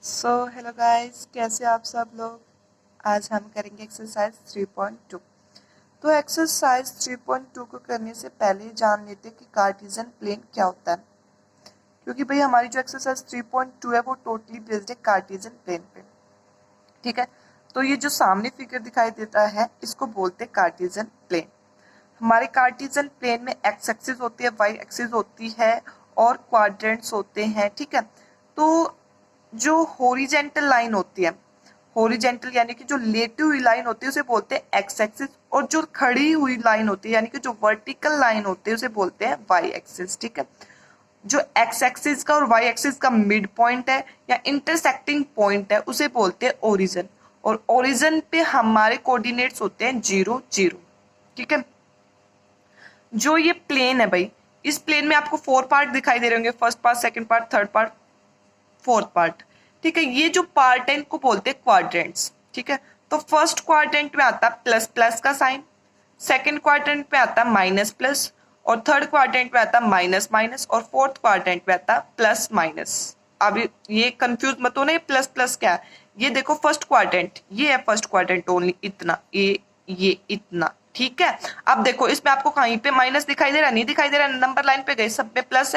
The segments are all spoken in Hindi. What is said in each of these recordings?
हेलो गाइस, कैसे आप सब लोग। आज हम करेंगे एक्सरसाइज 3.2। तो एक्सरसाइज 3.2 को करने से पहले जान लेते हैं कि कार्टेशियन प्लेन क्या होता है, क्योंकि भाई हमारी जो एक्सरसाइज 3.2 है वो टोटली बेस्ड है कार्टेशियन प्लेन पे। ठीक है, तो ये जो सामने फिगर दिखाई देता है इसको बोलते हैं कार्टेशियन प्लेन। हमारे कार्टेशियन प्लेन में एक्स एक्सिस होती है, वाई एक्सिस होती है और क्वाड्रेंट्स होते हैं। ठीक है, तो जो हॉरिजेंटल लाइन होती है, हॉरिजेंटल यानी कि जो लेटी हुई लाइन होती है उसे बोलते हैं एक्स एक्सिस, और जो खड़ी हुई लाइन होती है यानी कि जो वर्टिकल लाइन होती है उसे बोलते हैं वाई एक्सिस। ठीक है, जो एक्स एक्सिस का और वाई एक्सिस का मिड पॉइंट है या इंटरसेक्टिंग पॉइंट है उसे बोलते हैं ओरिजिन, और ओरिजिन पे हमारे कोऑर्डिनेट्स होते हैं 0 0। ठीक है, जो ये प्लेन है भाई, इस प्लेन में आपको 4 पार्ट दिखाई दे रहे होंगे, first part, second part, third part, fourth part. ठीक है, ये जो पार्ट है इनको बोलते हैं क्वाड्रेंट्स। ठीक है, तो फर्स्ट क्वाड्रेंट में आता है प्लस प्लस का साइन, सेकंड क्वाड्रेंट में आता है माइनस प्लस, और थर्ड क्वाड्रेंट में आता है माइनस माइनस, और फोर्थ क्वाड्रेंट में आता है प्लस माइनस। अब ये कंफ्यूज मत होना, ये प्लस प्लस क्या है। ये देखो फर्स्ट क्वाड्रेंट, ये है फर्स्ट क्वाड्रेंट ओनली, इतना ये इतना। ठीक है, अब देखो इसमें आपको कहीं पे माइनस दिखाई दे रहा, नहीं दिखाई दे रहा, नंबर लाइन पे गए, सब में प्लस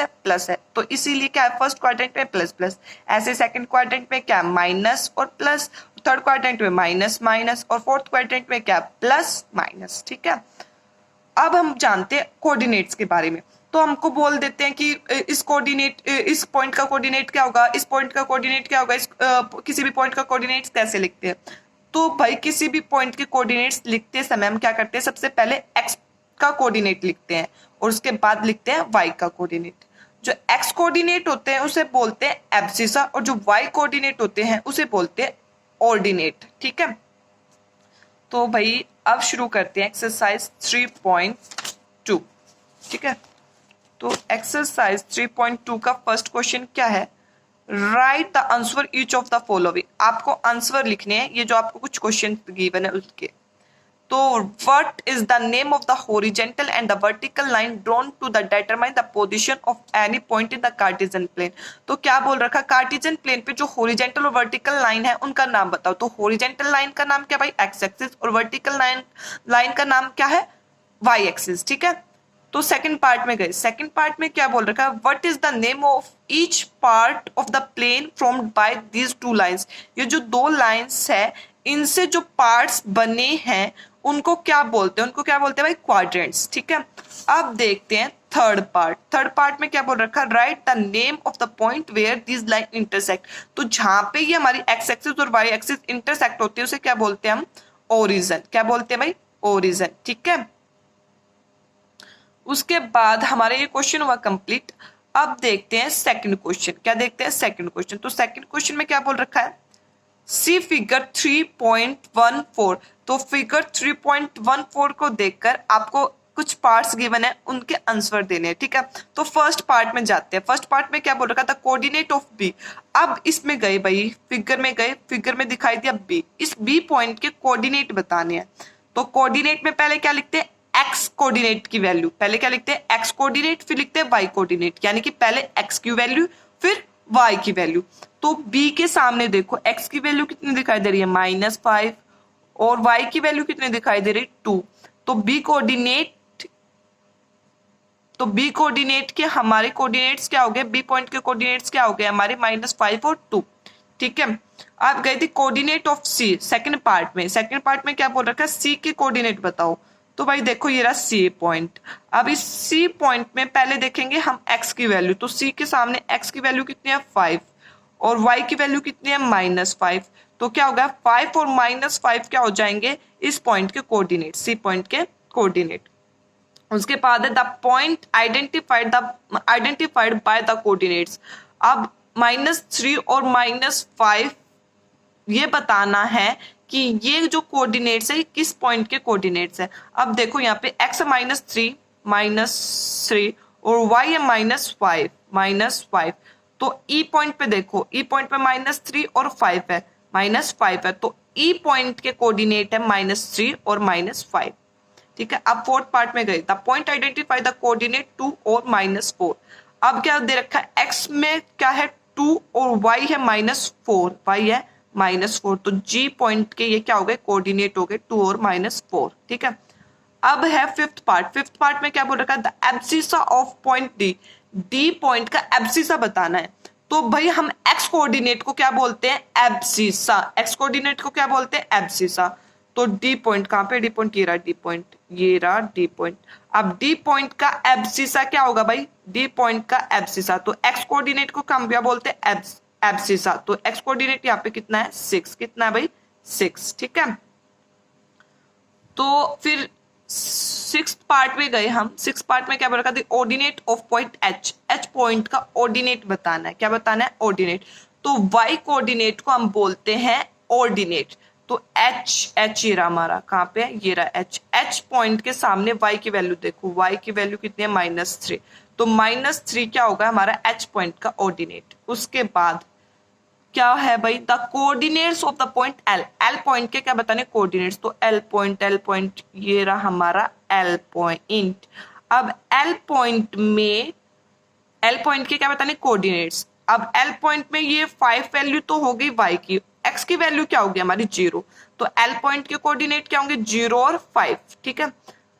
है, तो इसीलिए क्या है फर्स्ट क्वाड्रेंट में प्लस प्लस। ऐसे सेकंड क्वाड्रेंट में क्या, माइनस और प्लस, थर्ड क्वाड्रेंट में माइनस माइनस, और फोर्थ क्वाड्रेंट में क्या, प्लस माइनस। ठीक है, अब हम जानते हैं कोऑर्डिनेट्स के बारे में। तो हमको बोल देते हैं कि इस कोऑर्डिनेट, इस पॉइंट का कोऑर्डिनेट क्या होगा, इस पॉइंट का कोऑर्डिनेट क्या होगा, किसी भी पॉइंट का कोऑर्डिनेट्स कैसे लिखते हैं। तो भाई किसी भी पॉइंट के कोऑर्डिनेट्स लिखते समय हम क्या करते हैं, सबसे पहले एक्स का कोऑर्डिनेट लिखते हैं और उसके बाद लिखते हैं वाई का कोऑर्डिनेट। जो एक्स कोऑर्डिनेट होते हैं उसे बोलते हैं एब्सिसा, और जो वाई कोऑर्डिनेट होते हैं उसे बोलते हैं ऑर्डिनेट। ठीक है, तो भाई अब शुरू करते हैं एक्सरसाइज 3.2। ठीक है, तो एक्सरसाइज 3.2 का फर्स्ट क्वेश्चन क्या है, right the answer each of the following. आपको आंसर लिखने हैं, ये जो आपको कुछ क्वेश्चन गिवन है उसके। तो what is the name of the horizontal and the vertical line drawn to the determine the position of any point in the Cartesian plane. तो क्या बोल रखा, कार्टेशियन प्लेन पे जो हॉरिजेंटल और वर्टिकल लाइन है उनका नाम बताओ। तो हॉरिजेंटल लाइन का नाम क्या भाई, एक्स एक्सिस, और वर्टिकल लाइन का नाम क्या है, वाई एक्सिस। ठीक है, तो सेकंड पार्ट में गए, सेकंड पार्ट में क्या बोल रखा है, what is the name of each part of the plane formed by these two lines. ये जो दो लाइंस है इनसे जो पार्ट्स बने हैं उनको क्या बोलते हैं, उनको क्या बोलते हैं भाई, क्वाड्रेंट्स। ठीक है, अब देखते हैं थर्ड पार्ट। थर्ड पार्ट में क्या बोल रखा, write the name of the point where this line intersect. तो जहां पे ये हमारी एक्स एक्सिस और वाई एक्सिस इंटरसेक्ट होती है उसे क्या बोलते हैं हम, ओरिजिन। क्या बोलते हैं भाई, ओरिजिन। ठीक है, उसके बाद हमारे ये क्वेश्चन हुआ कंप्लीट। अब देखते हैं सेकंड क्वेश्चन। क्या देखते हैं, सेकंड क्वेश्चन। तो सेकंड क्वेश्चन में क्या बोल रखा है, सी फिगर 3.14। तो फिगर 3.14 को देखकर आपको कुछ पार्ट्स गिवन है, उनके आंसर देने हैं। ठीक है, तो फर्स्ट पार्ट में जाते हैं। फर्स्ट पार्ट में क्या बोल रखा था, कोऑर्डिनेट ऑफ बी। अब इसमें गए भाई, फिगर में गए, फिगर में दिखाई दिया बी, इस बी पॉइंट के कोऑर्डिनेट बताने हैं। तो कोऑर्डिनेट में पहले क्या लिखते हैं, एक्स कोऑर्डिनेट की वैल्यू। पहले क्या लिखते हैं, एक्स कोऑर्डिनेट, फिर लिखते हैं वाई कोऑर्डिनेट, यानी कि पहले एक्स की वैल्यू फिर वाई की वैल्यू। तो बी के सामने देखो एक्स की वैल्यू कितनी दिखाई दे रही है, -5, और वाई की वैल्यू कितनी दिखाई दे रही है, 2। तो बी कोऑर्डिनेट के हमारे कोऑर्डिनेट्स क्या हो गए, बी पॉइंट के कोऑर्डिनेट्स क्या हो गए हमारे, -5 और 2। ठीक है, आप गए थे coordinate of C second part में। सेकंड पार्ट में क्या बोल रखा है, सी के कोऑर्डिनेट बताओ। तो भाई देखो ये रहा सी पॉइंट। अब इस सी पॉइंट में पहले देखेंगे हम एक्स की वैल्यू। तो सी के सामने एक्स की वैल्यू कितनी है, 5, और वाई की वैल्यू कितनी है, -5। तो क्या होगा, 5 और -5 क्या हो जाएंगे, इस पॉइंट के कोऑर्डिनेट, सी पॉइंट के कोऑर्डिनेट। उसके बाद है the point identified by the coordinates. अब -3 और -5 ये बताना है कि ये जो कोऑर्डिनेट्स है किस पॉइंट के कोऑर्डिनेट्स है। अब देखो यहाँ पे x है -3 और y है -5। तो E पॉइंट पे देखो, E पॉइंट पे -3 और 5 है, -5 है, तो E पॉइंट के कोऑर्डिनेट है -3 और -5। ठीक है, अब फोर्थ पार्ट में गए, the point identify the coordinate 2 और -4। अब क्या दे रखा है, x में क्या है, 2 और y है -4, y है -4, तो G पॉइंट के ये क्या हो गए, कोऑर्डिनेट हो गए 2 और -4। ठीक है, अब है फिफ्थ पार्ट में क्या बोल रखा है, the abscissa of point D, D point का एब्सिसा बताना है। तो भाई हम एक्स कोऑर्डिनेट को क्या बोलते हैं, एब्सिसा, एक्स कोऑर्डिनेट को क्या बोलते हैं, एब्सिसा। तो डी पॉइंट कहां पे, डी पॉइंट ये रहा, डी पॉइंट ये रहा, डी पॉइंट। अब डी पॉइंट का एब्सिसा क्या होगा भाई, डी पॉइंट का एब्सिसा, तो एक्स कोऑर्डिनेट को हम क्या बोलते हैं, एब्सिसा। तो एक्स कोऑर्डिनेट यहाँ पे कितना है, 6, कितना है भाई, 6। ठीक है, तो फिर सिक्स पार्ट में गए हम। सिक्स पार्ट में क्या बोल रखा था, ordinate of point H, H point का ऑर्डिनेट बताना है। क्या बताना है, ऑर्डिनेट। तो वाई कोऑर्डिनेट को हम बोलते हैं ऑर्डिनेट। तो एच ये रहा हमारा, कहाँ पे है, ये रहा एच। एच पॉइंट के सामने वाई की वैल्यू देखो, वाई की वैल्यू कितनी है, -3। तो -3 क्या होगा हमारा एच पॉइंट का ऑर्डिनेट। उसके बाद क्या है भाई, the coordinates of the point L, L point के क्या बताने, कोऑर्डिनेट्स। तो एल पॉइंट ये रहा हमारा एल पॉइंट। अब एल पॉइंट के क्या बताने, कोऑर्डिनेट्स। अब एल पॉइंट में ये 5 वैल्यू तो हो गई वाई की, एक्स की वैल्यू क्या होगी हमारी 0। तो एल पॉइंट के कोऑर्डिनेट क्या होंगे, 0 और 5। ठीक है,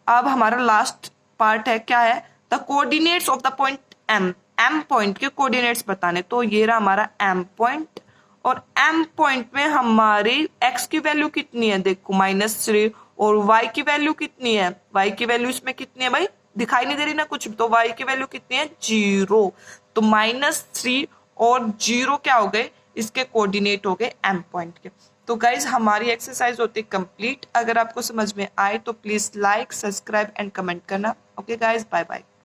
अब हमारा लास्ट पार्ट है, क्या है, the coordinates of the point M, M point के कोऑर्डिनेट्स बताने। तो ये रहा हमारा एम पॉइंट, और एम पॉइंट में हमारी एक्स की वैल्यू कितनी है, देखो -3, और वाई की वैल्यू कितनी है, वाई की वैल्यू इसमें कितनी है भाई, दिखाई नहीं दे रही ना कुछ, तो वाई की वैल्यू कितनी है, 0। तो -3 और 0 क्या हो गए, इसके कोऑर्डिनेट हो गए एम पॉइंट के। तो गाइज हमारी एक्सरसाइज होती कंप्लीट। अगर आपको समझ में आए तो please like, subscribe and comment करना। Okay guys, bye bye.